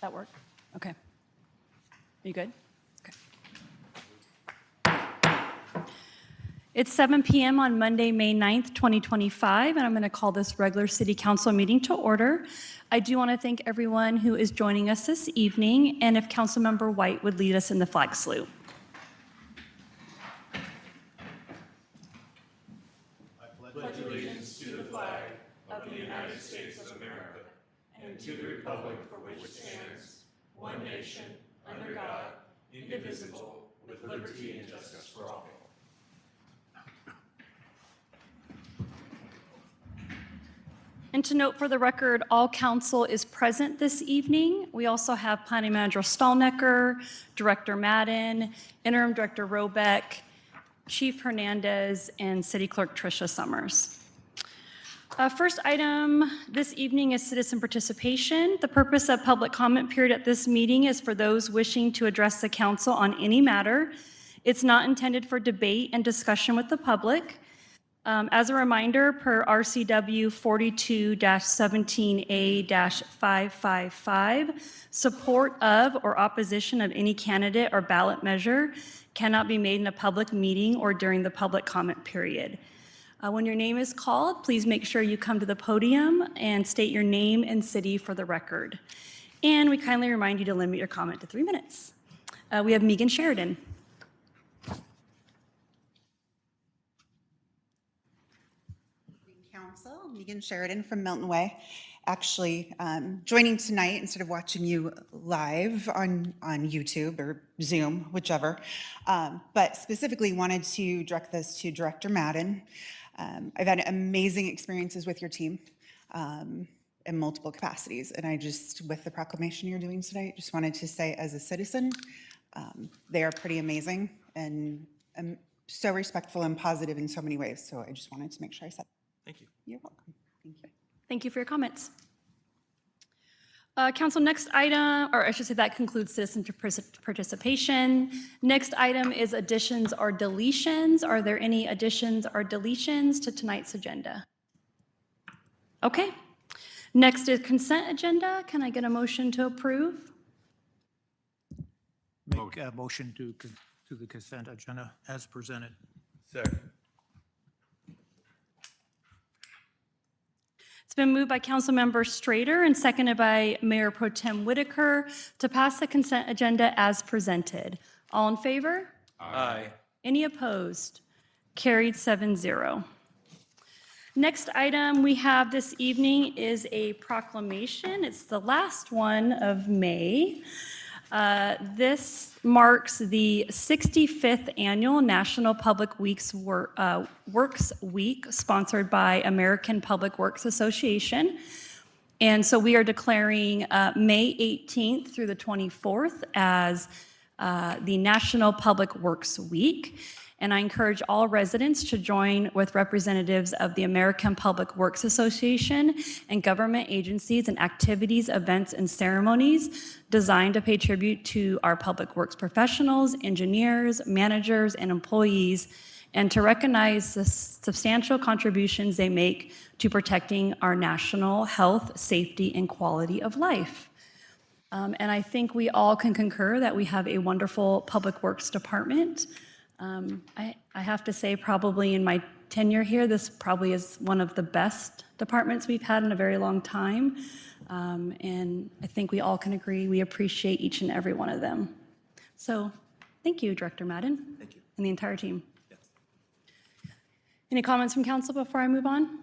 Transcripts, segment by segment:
That work? Okay. Are you good? Okay. It's 7 p.m. on Monday, May 9th, 2025, and I'm going to call this regular City Council meeting to order. I do want to thank everyone who is joining us this evening, and if Councilmember White would lead us in the flag salute. And to note for the record, all council is present this evening. We also have Planning Manager Stallnecker, Director Madden, Interim Director Robeck, Chief Hernandez, and City Clerk Tricia Summers. First item this evening is citizen participation. The purpose of public comment period at this meeting is for those wishing to address the council on any matter. It's not intended for debate and discussion with the public. As a reminder, per RCW 42-17A-555, support of or opposition of any candidate or ballot measure cannot be made in a public meeting or during the public comment period. When your name is called, please make sure you come to the podium and state your name and city for the record. And we kindly remind you to limit your comment to 3 minutes. We have Megan Sheridan. Council, Megan Sheridan from Milton Way. Actually, joining tonight instead of watching you live on YouTube or Zoom, whichever, but specifically wanted to direct this to Director Madden. I've had amazing experiences with your team in multiple capacities, and I just, with the proclamation you're doing tonight, just wanted to say as a citizen, they are pretty amazing and so respectful and positive in so many ways, so I just wanted to make sure I said. Thank you. You're welcome. Thank you. Thank you for your comments. Council, next item, or I should say that concludes citizen participation. Next item is additions or deletions. Are there any additions or deletions to tonight's agenda? Okay. Next is consent agenda. Can I get a motion to approve? Make a motion to the consent agenda as presented. Second. It's been moved by Councilmember Strader and seconded by Mayor Pro Tem Whitaker to pass the consent agenda as presented. All in favor? Aye. Any opposed? Carried 7-0. Next item we have this evening is a proclamation. It's the last one of May. This marks the 65th Annual National Public Works Week, sponsored by American Public Works Association. And so we are declaring May 18th through the 24th as the National Public Works Week. And I encourage all residents to join with representatives of the American Public Works Association and government agencies and activities, events, and ceremonies designed to pay tribute to our public works professionals, engineers, managers, and employees, and to recognize the substantial contributions they make to protecting our national health, safety, and quality of life. And I think we all can concur that we have a wonderful public works department. I have to say, probably in my tenure here, this probably is one of the best departments we've had in a very long time. And I think we all can agree we appreciate each and every one of them. So thank you, Director Madden. Thank you. And the entire team. Yes. Any comments from council before I move on?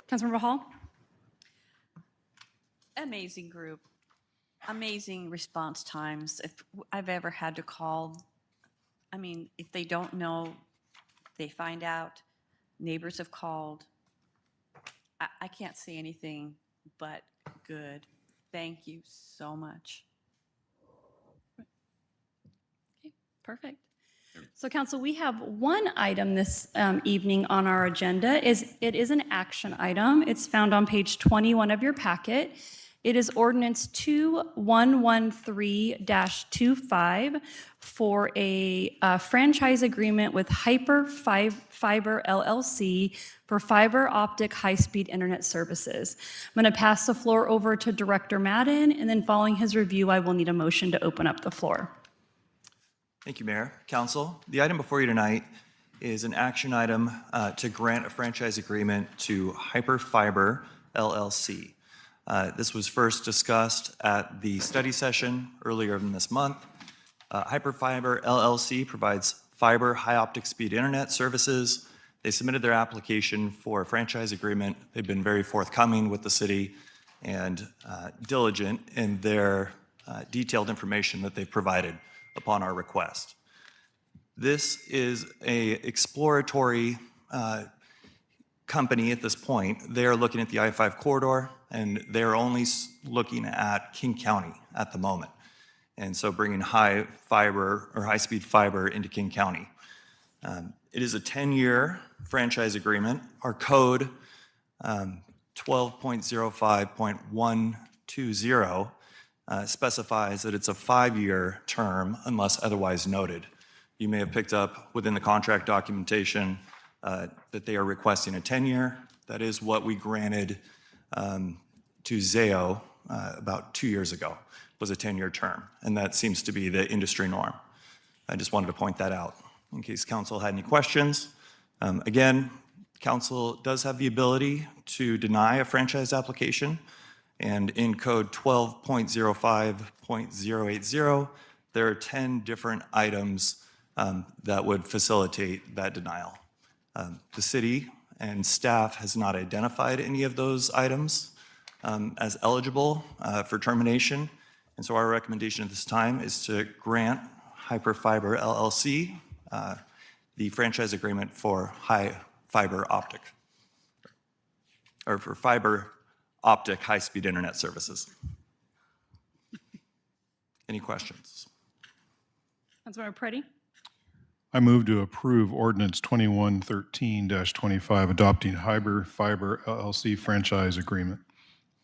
Councilmember Hall? Amazing group, amazing response times. If I've ever had to call, I mean, if they don't know, they find out, neighbors have called. I can't say anything but good. Thank you so much. Okay, perfect. So council, we have one item this evening on our agenda. It is an action item. It's found on page 21 of your packet. It is ordinance 2113-25 for a franchise agreement with Hyper Fiber LLC for fiber optic high-speed internet services. I'm going to pass the floor over to Director Madden, and then following his review, I will need a motion to open up the floor. Thank you, Mayor. Council, the item before you tonight is an action item to grant a franchise agreement to Hyperfiber LLC. This was first discussed at the study session earlier in this month. Hyperfiber LLC provides fiber high optic speed internet services. They submitted their application for a franchise agreement. They've been very forthcoming with the city and diligent in their detailed information that they've provided upon our request. This is a exploratory company at this point. They are looking at the I-5 corridor, and they're only looking at King County at the moment. And so bringing high fiber or high-speed fiber into King County. It is a 10-year franchise agreement. Our code 12.05.120 specifies that it's a 5-year term unless otherwise noted. You may have picked up within the contract documentation that they are requesting a 10-year. That is what we granted to Zayo about 2 years ago, was a 10-year term. And that seems to be the industry norm. I just wanted to point that out in case council had any questions. Again, council does have the ability to deny a franchise application. And in code 12.05.080, there are 10 different items that would facilitate that denial. The city and staff has not identified any of those items as eligible for termination. And so our recommendation at this time is to grant Hyperfiber LLC the franchise agreement for high fiber optic, or for fiber optic high-speed internet services. Any questions? Councilmember Preddy? I move to approve ordinance 2113-25 adopting Hyperfiber LLC franchise agreement.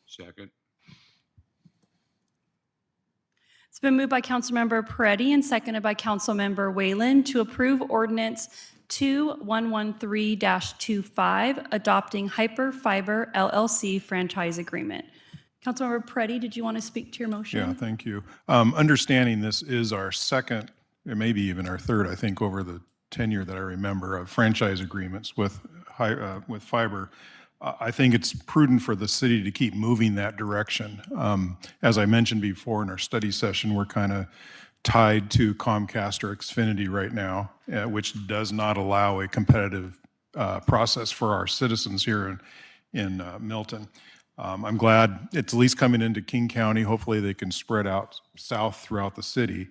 Second. It's been moved by Councilmember Peretti and seconded by Councilmember Whalen to approve ordinance 2113-25, adopting Hyperfiber LLC franchise agreement. Councilmember Peretti, did you want to speak to your motion? Yeah, thank you. Understanding this is our second, or maybe even our third, I think, over the tenure that I remember of franchise agreements with fiber. I think it's prudent for the city to keep moving that direction. As I mentioned before in our study session, we're kind of tied to Comcast or Xfinity right now, which does not allow a competitive process for our citizens here in Milton. I'm glad it's at least coming into King County. Hopefully they can spread out south throughout the city.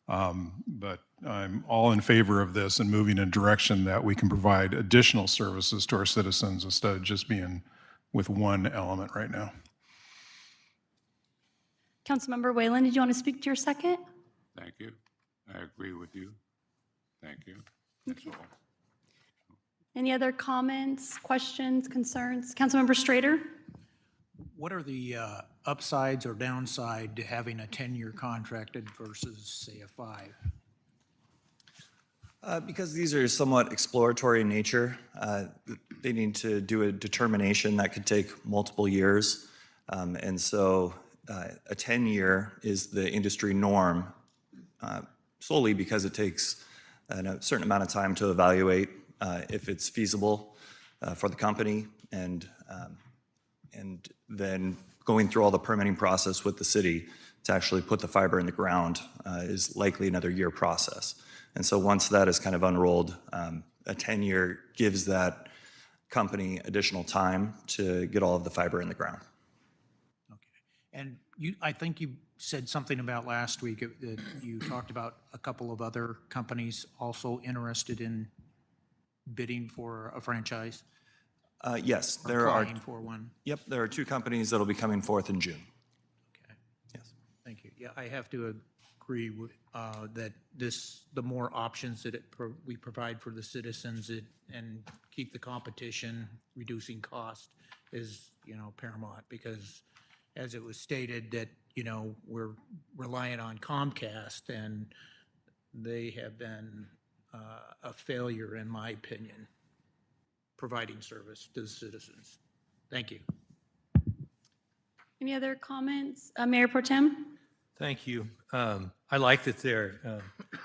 But I'm all in favor of this and moving in a direction that we can provide additional services to our citizens instead of just being with one element right now. Councilmember Whalen, did you want to speak to your second? Thank you. I agree with you. Thank you. That's all. Any other comments, questions, concerns? Councilmember Strader? What are the upsides or downside to having a 10-year contracted versus, say, a 5? Because these are somewhat exploratory in nature, they need to do a determination that could take multiple years. And so a 10-year is the industry norm solely because it takes a certain amount of time to evaluate if it's feasible for the company, and then going through all the permitting process with the city to actually put the fiber in the ground is likely another year process. And so once that is kind of unrolled, a 10-year gives that company additional time to get all of the fiber in the ground. Okay. And I think you said something about last week that you talked about a couple of other companies also interested in bidding for a franchise? Yes, Or there are. applying for one? Yep, there are 2 companies that'll be coming forth in June. Okay. Yes. Thank you. Yeah, I have to agree with that the more options that we provide for the citizens and keep the competition, reducing cost is, paramount, because as it was stated, that, we're relying on Comcast, and they have been a failure, in my opinion, providing service to the citizens. Thank you. Any other comments? Mayor Pro Tem? Thank you. I like that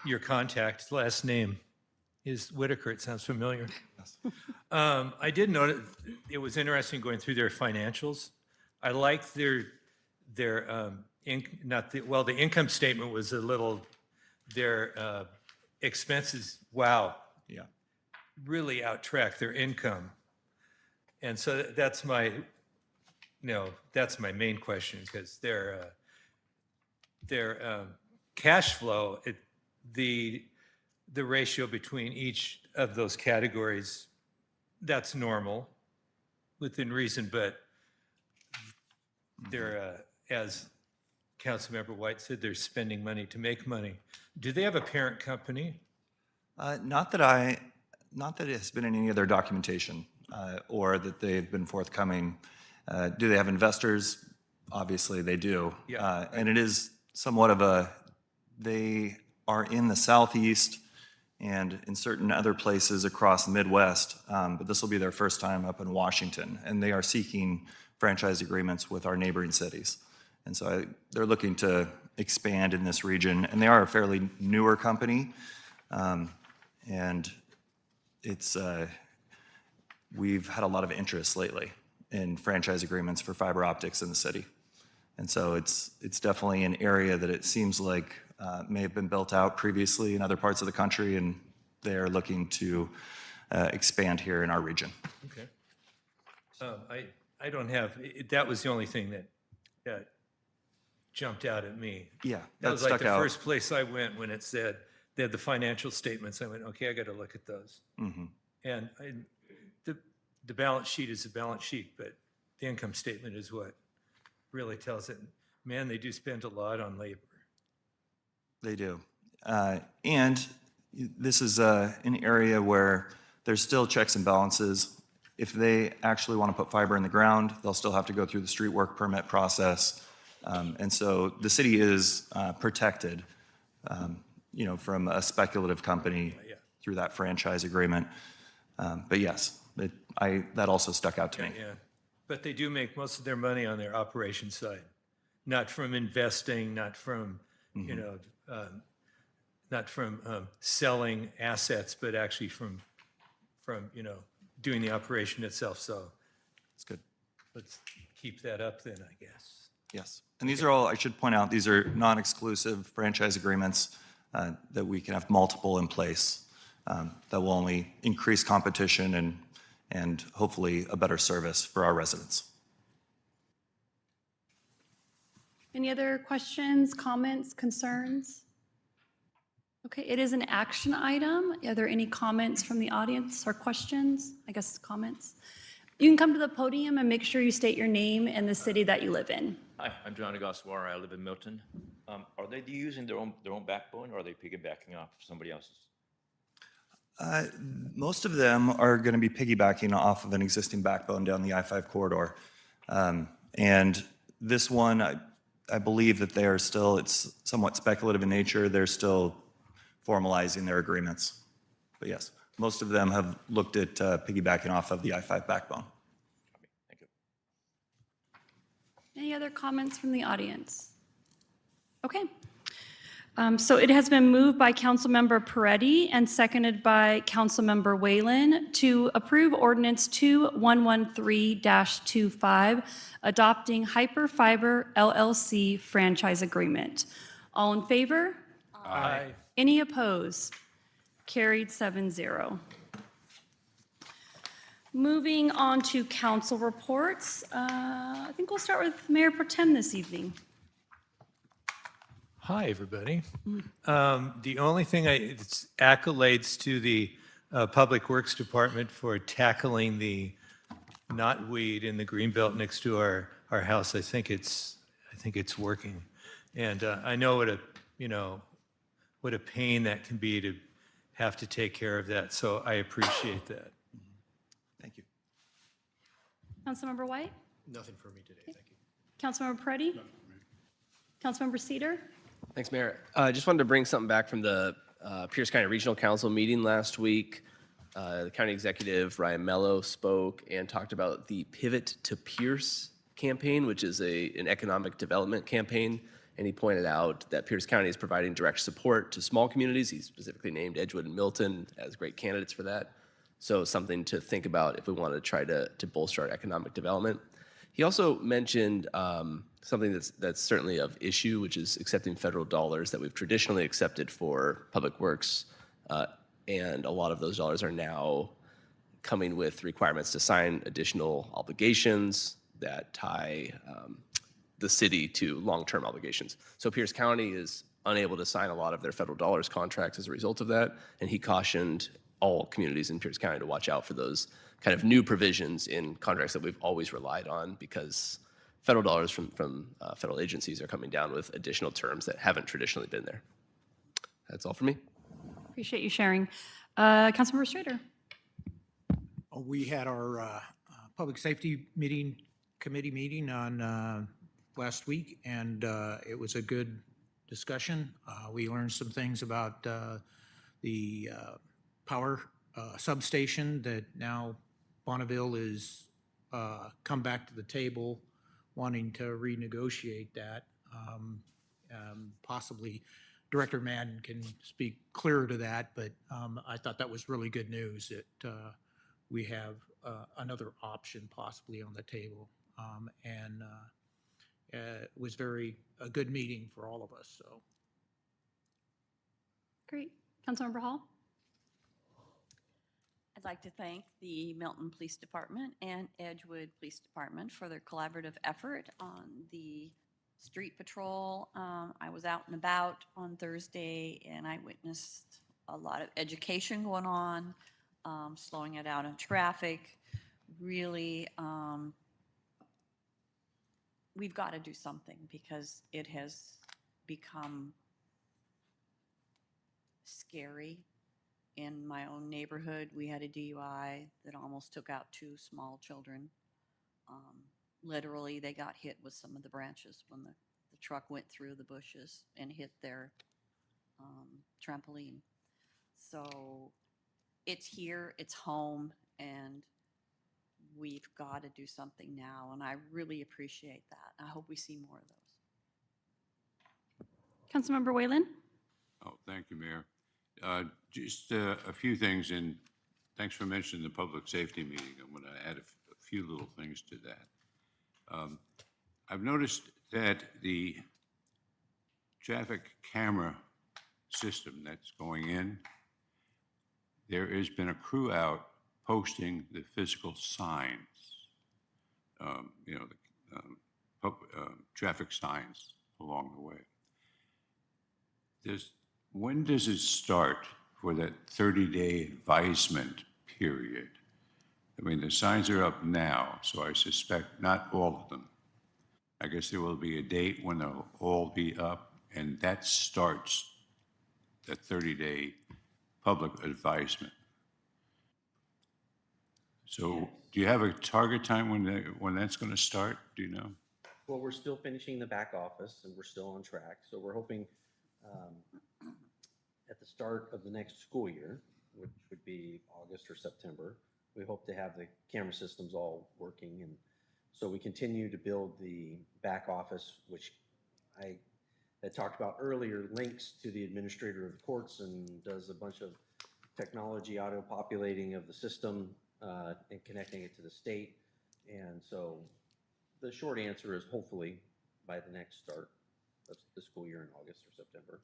your contact last name is Whitaker. It sounds familiar. I did note it was interesting going through their financials. I like the income statement was a little, their expenses, wow, Yeah. really outtrack their income. And so that's my main question, because their cash flow, the ratio between each of those categories, that's normal within reason, but they're, as Councilmember White said, they're spending money to make money. Do they have a parent company? Not that it has been in any of their documentation, or that they've been forthcoming. Do they have investors? Obviously, they do. Yeah. And it is somewhat of they are in the Southeast and in certain other places across the Midwest, but this will be their first time up in Washington, and they are seeking franchise agreements with our neighboring cities. And so they're looking to expand in this region, and they are a fairly newer company. And we've had a lot of interest lately in franchise agreements for fiber optics in the city. And so it's definitely an area that it seems like may have been built out previously in other parts of the country, and they're looking to expand here in our region. Okay. I don't have, that was the only thing that jumped out at me. Yeah, That that was like stuck the out. first place I went when it said they had the financial statements. I went, okay, I got to look at those. And the balance sheet is a balance sheet, but the income statement is what really tells it. Man, they do spend a lot on labor. They do. And this is an area where there's still checks and balances. If they actually want to put fiber in the ground, they'll still have to go through the street work permit process. And so the city is protected, from a speculative company through that franchise agreement. But yes, that also stuck out to me. Yeah. But they do make most of their money on their operation side, not from investing, not from, not from selling assets, but actually from doing the operation itself. So It's good. let's keep that up then, I guess. Yes. And these are all, I should point out, these are non-exclusive franchise agreements that we can have multiple in place that will only increase competition and hopefully a better service for our residents. Any other questions, comments, concerns? Okay, it is an action item. Are there any comments from the audience or questions? I guess comments. You can come to the podium and make sure you state your name and the city that you live in. Hi, I'm John Agaswara. I live in Milton. Are they using their own backbone, or are they piggybacking off somebody else's? Most of them are going to be piggybacking off of an existing backbone down the I-5 corridor. And this one, I believe that they are still, it's somewhat speculative in nature. They're still formalizing their agreements. But yes, most of them have looked at piggybacking off of the I-5 backbone. Thank you. Any other comments from the audience? Okay. So it has been moved by Councilmember Peretti and seconded by Councilmember Whalen to approve ordinance 2113-25, adopting Hyperfiber LLC franchise agreement. All in favor? Aye. Any opposed? Carried 7-0. Moving on to council reports. I think we'll start with Mayor Pro Tem this evening. Hi, everybody. The only thing it's accolades to the Public Works Department for tackling the knotweed in the green belt next to our house. I think it's working. And I know what a pain that can be to have to take care of that. So I appreciate that. Thank you. Councilmember White? Nothing for me today, thank you. Councilmember Peretti? Councilmember Cedar? Thanks, Mayor. I just wanted to bring something back from the Pierce County Regional Council meeting last week. The county executive, Ryan Mello, spoke and talked about the Pivot to Pierce campaign, which is an economic development campaign. And he pointed out that Pierce County is providing direct support to small communities. He specifically named Edgewood and Milton as great candidates for that. So something to think about if we want to try to bolster our economic development. He also mentioned something that's certainly of issue, which is accepting federal dollars that we've traditionally accepted for public works. And a lot of those dollars are now coming with requirements to sign additional obligations that tie the city to long-term obligations. So Pierce County is unable to sign a lot of their federal dollars contracts as a result of that. And he cautioned all communities in Pierce County to watch out for those kind of new provisions in contracts that we've always relied on, because federal dollars from federal agencies are coming down with additional terms that haven't traditionally been there. That's all for me. Appreciate you sharing. Councilmember Strader? We had our public safety committee meeting on last week, and it was a good discussion. We learned some things about the power substation that now Bonneville is come back to the table wanting to renegotiate that. Possibly Director Madden can speak clearer to that, but I thought that was really good news that we have another option possibly on the table. And it was a good meeting for all of us, so. Great. Councilmember Hall? I'd like to thank the Milton Police Department and Edgewood Police Department for their collaborative effort on the street patrol. I was out and about on Thursday, and I witnessed a lot of education going on, slowing it out in traffic. Really, we've got to do something because it has become scary. In my own neighborhood, we had a DUI that almost took out 2 small children. Literally, they got hit with some of the branches when the truck went through the bushes and hit their trampoline. So it's here, it's home, and we've got to do something now, and I really appreciate that. I hope we see more of those. Councilmember Whalen? Oh, thank you, Mayor. Just a few things, and thanks for mentioning the public safety meeting. I'm going to add a few little things to that. I've noticed that the traffic camera system that's going in, there has been a crew out posting the physical signs, traffic signs along the way. When does it start for that 30-day advisement period? I mean, the signs are up now, so I suspect not all of them. I guess there will be a date when they'll all be up, and that starts that 30-day public advisement. So do you have a target time when that's going to start? Do you know? Well, we're still finishing the back office, and we're still on track. So we're hoping at the start of the next school year, which would be August or September, we hope to have the camera systems all working. And so we continue to build the back office, which I had talked about earlier, links to the administrator of the courts and does a bunch of technology auto populating of the system and connecting it to the state. And so the short answer is hopefully by the next start of the school year in August or September.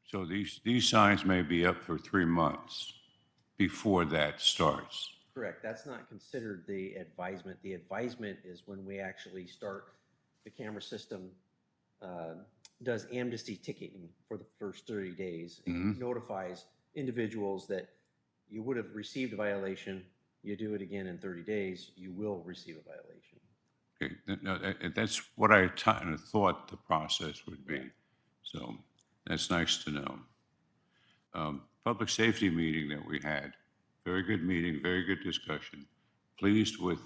So these signs may be up for 3 months before that starts. Correct. That's not considered the advisement. The advisement is when we actually start, the camera system does amnesty ticketing for the first 30 days and notifies individuals that you would have received a violation, you do it again in 30 days, you will receive a violation. Okay, no, that's what I thought the process would be. So that's nice to know. Public safety meeting that we had, very good meeting, very good discussion. Pleased with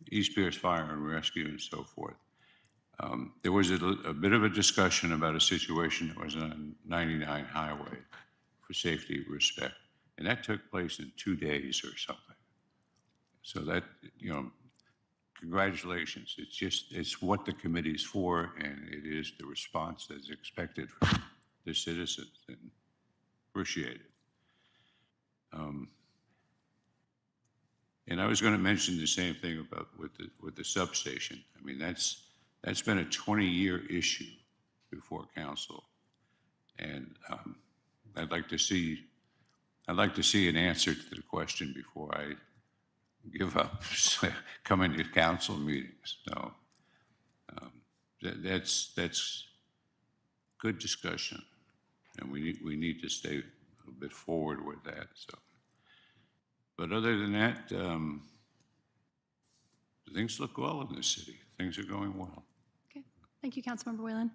East Pierce Fire and Rescue and so forth. There was a bit of a discussion about a situation that was on 99 Highway for safety respect, and that took place in 2 days or something. So that, congratulations. It's what the committee's for, and it is the response that's expected from the citizens, and appreciate it. And I was going to mention the same thing about with the substation. I mean, that's been a 20-year issue before council, and I'd like to see an answer to the question before I give up coming to council meetings. So that's good discussion, and we need to stay a little bit forward with that. So, but other than that, things look well in this city. Things are going well. Okay, thank you, Councilmember Whalen.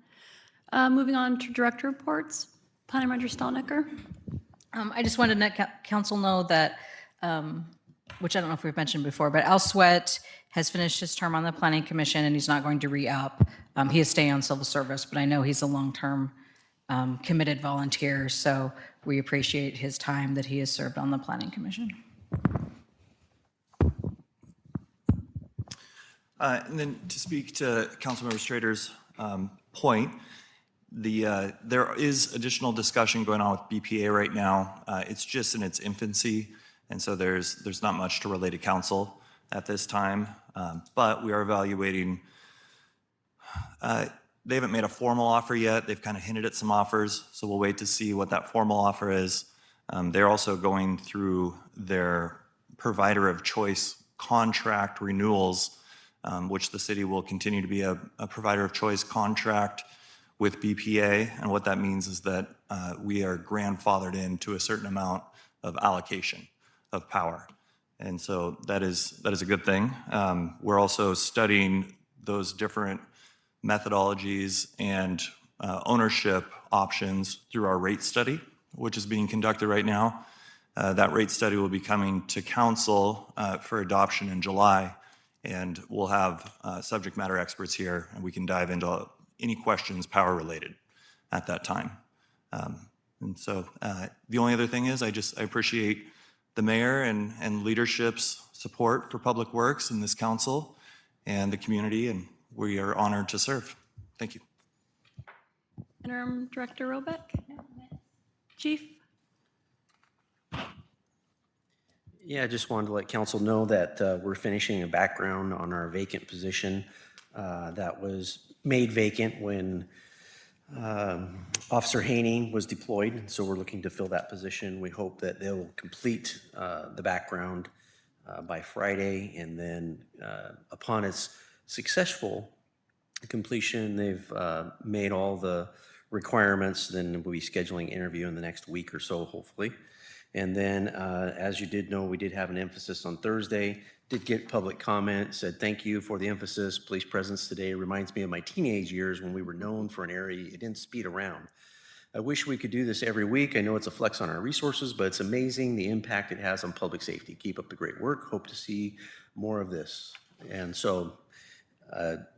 Moving on to director reports. Planning Manager Stalnaker. I just wanted to let council know that, which I don't know if we've mentioned before, but Al Sweat has finished his term on the Planning Commission and he's not going to re-up. He is staying on civil service, but I know he's a long-term committed volunteer, so we appreciate his time that he has served on the Planning Commission. And then to speak to Councilmember Strader's point, there is additional discussion going on with BPA right now. It's just in its infancy, and so there's not much to relay to council at this time. But we are evaluating. They haven't made a formal offer yet. They've kind of hinted at some offers, so we'll wait to see what that formal offer is. They're also going through their provider of choice contract renewals, which the city will continue to be a provider of choice contract with BPA. And what that means is that we are grandfathered into a certain amount of allocation of power. And so that is a good thing. We're also studying those different methodologies and ownership options through our rate study, which is being conducted right now. That rate study will be coming to council for adoption in July, and we'll have subject matter experts here, and we can dive into any questions power related at that time. And so the only other thing is I appreciate the mayor and leadership's support for Public Works in this council and the community, and we are honored to serve. Thank you. Interim Director Robeck. Chief. Yeah, I just wanted to let council know that we're finishing a background on our vacant position that was made vacant when Officer Haney was deployed. So we're looking to fill that position. We hope that they'll complete the background by Friday, and then upon its successful completion, they've made all the requirements, then we'll be scheduling interview in the next week or so, hopefully. And then, as you did know, we did have an emphasis on Thursday, did get public comment, said thank you for the emphasis. Police presence today reminds me of my teenage years when we were known for an area you didn't speed around. I wish we could do this every week. I know it's a flex on our resources, but it's amazing the impact it has on public safety. Keep up the great work. Hope to see more of this. And so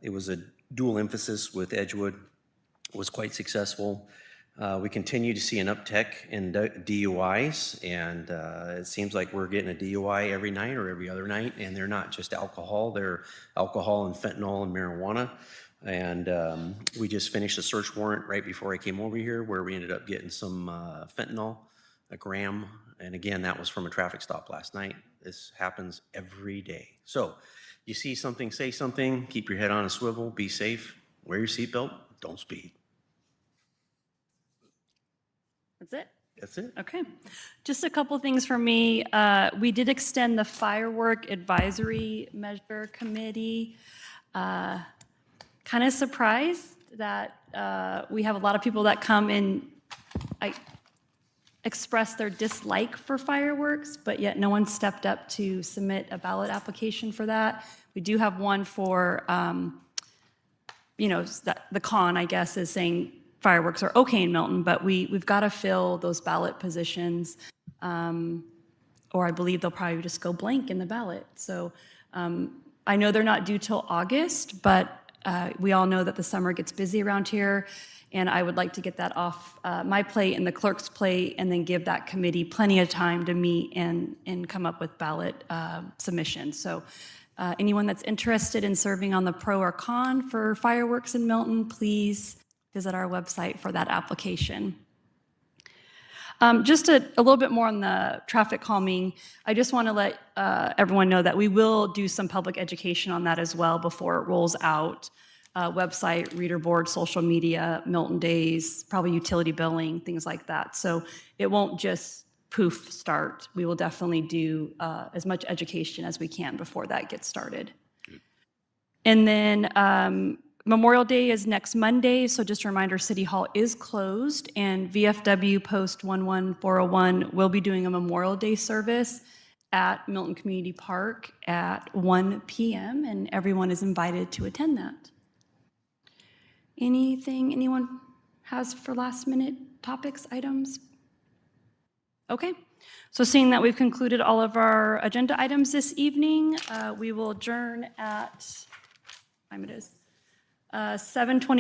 it was a dual emphasis with Edgewood, was quite successful. We continue to see an uptick in DUIs, and it seems like we're getting a DUI every night or every other night, and they're not just alcohol, they're alcohol and fentanyl and marijuana. And we just finished a search warrant right before I came over here where we ended up getting some fentanyl, a gram, and again, that was from a traffic stop last night. This happens every day. So you see something, say something, keep your head on a swivel, be safe, wear your seatbelt, don't speed. That's it? That's it. Okay. Just a couple things for me. We did extend the firework advisory measure committee. Kind of surprised that we have a lot of people that come and express their dislike for fireworks, but yet no one stepped up to submit a ballot application for that. We do have one for, the con, I guess, is saying fireworks are okay in Milton, but we've got to fill those ballot positions, or I believe they'll probably just go blank in the ballot. So I know they're not due till August, but we all know that the summer gets busy around here, and I would like to get that off my plate and the clerk's plate, and then give that committee plenty of time to meet and come up with ballot submissions. So anyone that's interested in serving on the pro or con for fireworks in Milton, please visit our website for that application. Just a little bit more on the traffic calming, I just want to let everyone know that we will do some public education on that as well before it rolls out. Website, reader board, social media, Milton Days, probably utility billing, things like that. So it won't just poof start. We will definitely do as much education as we can before that gets started. And then Memorial Day is next Monday, so just a reminder, City Hall is closed, and VFW Post 11401 will be doing a Memorial Day service at Milton Community Park at 1 p.m., and everyone is invited to attend that. Anything anyone has for last minute topics, items? Okay, so seeing that we've concluded all of our agenda items this evening, we will adjourn at, what time it is, 7:20.